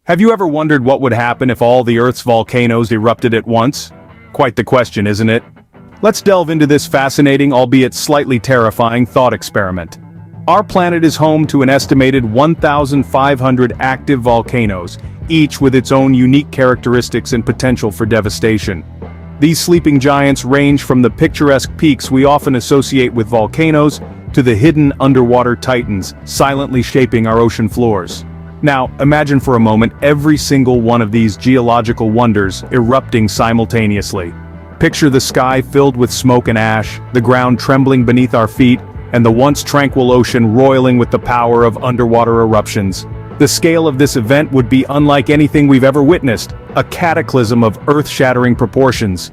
Have you ever wondered what would happen if all the Earth's volcanoes erupted at once? Quite the question, isn't it? Let's delve into this fascinating, albeit slightly terrifying, thought experiment. Our planet is home to an estimated 1,500 active volcanoes, each with its own unique characteristics and potential for devastation. These sleeping giants range from the picturesque peaks we often associate with volcanoes to the hidden underwater titans silently shaping our ocean floors. Now, imagine for a moment every single one of these geological wonders erupting simultaneously. Picture the sky filled with smoke and ash, the ground trembling beneath our feet, and the once tranquil ocean roiling with the power of underwater eruptions. The scale of this event would be unlike anything we've ever witnessed, a cataclysm of earth-shattering proportions.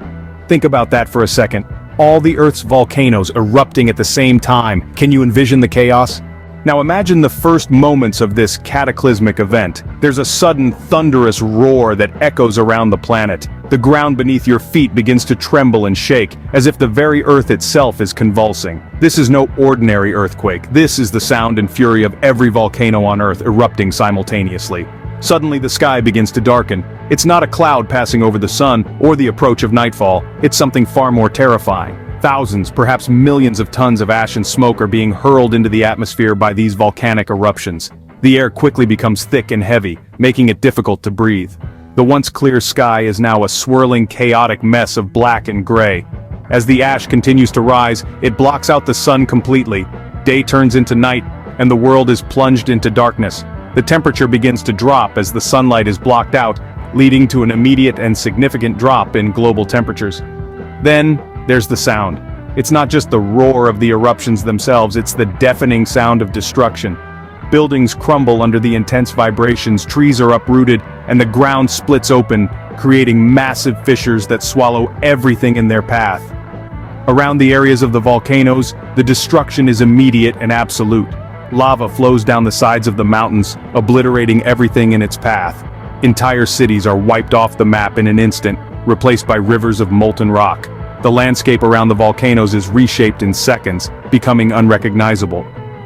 Think about that for a second. All the Earth's volcanoes erupting at the same time. Can you envision the chaos? Now imagine the first moments of this cataclysmic event. There's a sudden thunderous roar that echoes around the planet. The ground beneath your feet begins to tremble and shake, as if the very Earth itself is convulsing. This is no ordinary earthquake. This is the sound and fury of every volcano on Earth erupting simultaneously. Suddenly the sky begins to darken. It's not a cloud passing over the sun or the approach of nightfall. It's something far more terrifying. Thousands, perhaps millions of tons of ash and smoke are being hurled into the atmosphere by these volcanic eruptions. The air quickly becomes thick and heavy, making it difficult to breathe. The once clear sky is now a swirling, chaotic mess of black and gray. As the ash continues to rise, it blocks out the sun completely. Day turns into night, and the world is plunged into darkness. The temperature begins to drop as the sunlight is blocked out, leading to an immediate and significant drop in global temperatures. Then, there's the sound. It's not just the roar of the eruptions themselves, it's the deafening sound of destruction. Buildings crumble under the intense vibrations, trees are uprooted, and the ground splits open, creating massive fissures that swallow everything in their path. Around the areas of the volcanoes, the destruction is immediate and absolute. Lava flows down the sides of the mountains, obliterating everything in its path. Entire cities are wiped off the map in an instant, replaced by rivers of molten rock. The landscape around the volcanoes is reshaped in seconds, becoming unrecognizable.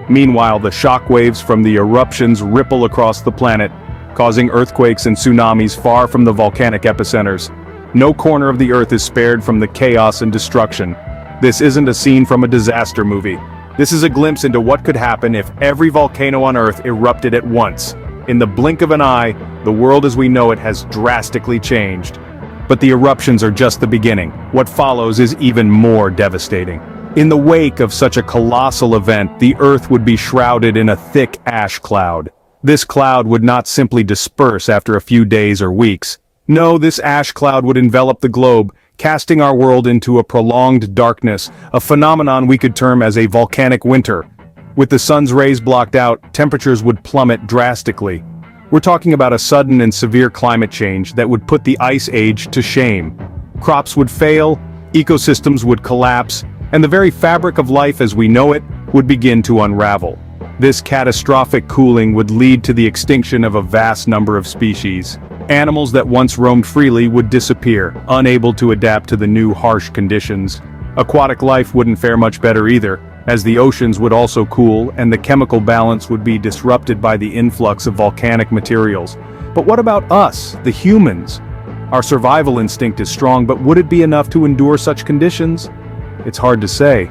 Meanwhile, the shockwaves from the eruptions ripple across the planet, causing earthquakes and tsunamis far from the volcanic epicenters. No corner of the Earth is spared from the chaos and destruction. This isn't a scene from a disaster movie. This is a glimpse into what could happen if every volcano on Earth erupted at once. In the blink of an eye, the world as we know it has drastically changed. But the eruptions are just the beginning. What follows is even more devastating. In the wake of such a colossal event, the Earth would be shrouded in a thick ash cloud. This cloud would not simply disperse after a few days or weeks. No, this ash cloud would envelop the globe, casting our world into a prolonged darkness, a phenomenon we could term as a volcanic winter. With the sun's rays blocked out, temperatures would plummet drastically. We're talking about a sudden and severe climate change that would put the ice age to shame. Crops would fail, ecosystems would collapse, and the very fabric of life as we know it would begin to unravel. This catastrophic cooling would lead to the extinction of a vast number of species. Animals that once roamed freely would disappear, unable to adapt to the new harsh conditions. Aquatic life wouldn't fare much better either, as the oceans would also cool and the chemical balance would be disrupted by the influx of volcanic materials. But what about us, the humans? Our survival instinct is strong, but would it be enough to endure such conditions? It's hard to say.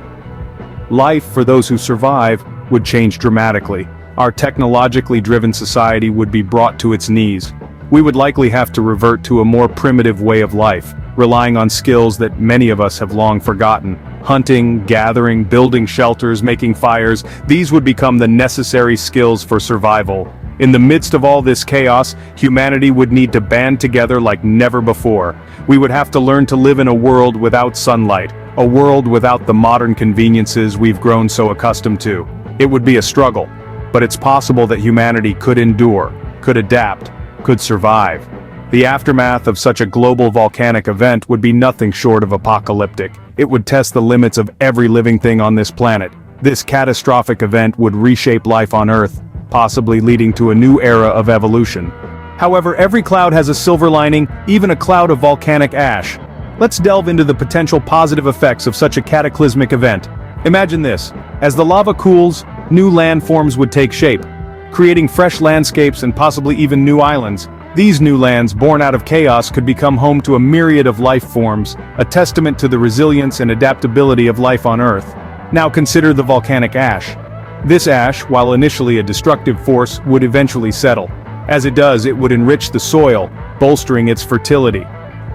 Life, for those who survive, would change dramatically. Our technologically driven society would be brought to its knees. We would likely have to revert to a more primitive way of life, relying on skills that many of us have long forgotten. Hunting, gathering, building shelters, making fires, these would become the necessary skills for survival. In the midst of all this chaos, humanity would need to band together like never before. We would have to learn to live in a world without sunlight, a world without the modern conveniences we've grown so accustomed to. It would be a struggle, but it's possible that humanity could endure, could adapt, could survive. The aftermath of such a global volcanic event would be nothing short of apocalyptic. It would test the limits of every living thing on this planet. This catastrophic event would reshape life on Earth, possibly leading to a new era of evolution. However, every cloud has a silver lining, even a cloud of volcanic ash. Let's delve into the potential positive effects of such a cataclysmic event. Imagine this: as the lava cools, new landforms would take shape, creating fresh landscapes and possibly even new islands. These new lands born out of chaos could become home to a myriad of life forms, a testament to the resilience and adaptability of life on Earth. Now consider the volcanic ash. This ash, while initially a destructive force, would eventually settle. As it does, it would enrich the soil, bolstering its fertility.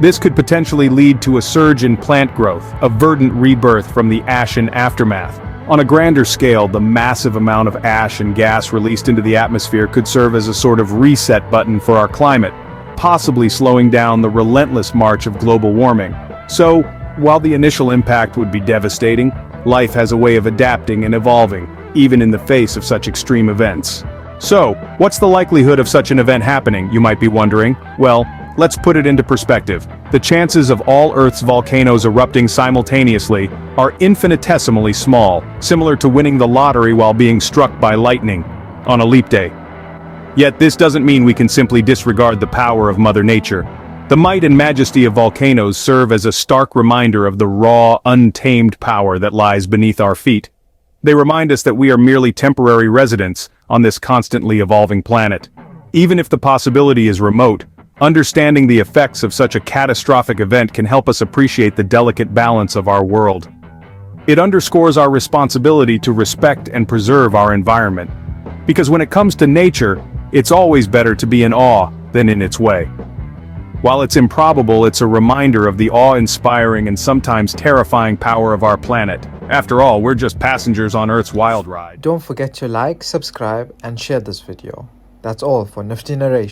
This could potentially lead to a surge in plant growth, a verdant rebirth from the ashen aftermath. On a grander scale, the massive amount of ash and gas released into the atmosphere could serve as a sort of reset button for our climate, possibly slowing down the relentless march of global warming. So, while the initial impact would be devastating, life has a way of adapting and evolving, even in the face of such extreme events. So, what's the likelihood of such an event happening, you might be wondering? Well, let's put it into perspective. The chances of all Earth's volcanoes erupting simultaneously are infinitesimally small, similar to winning the lottery while being struck by lightning on a leap day. Yet this doesn't mean we can simply disregard the power of Mother Nature. The might and majesty of volcanoes serve as a stark reminder of the raw, untamed power that lies beneath our feet. They remind us that we are merely temporary residents on this constantly evolving planet. Even if the possibility is remote, understanding the effects of such a catastrophic event can help us appreciate the delicate balance of our world. It underscores our responsibility to respect and preserve our environment. Because when it comes to nature, it's always better to be in awe than in its way. While it's improbable, it's a reminder of the awe-inspiring and sometimes terrifying power of our planet. After all, we're just passengers on Earth's wild ride. Don't forget to like, subscribe, and share this video. That's all for Nifty Narration.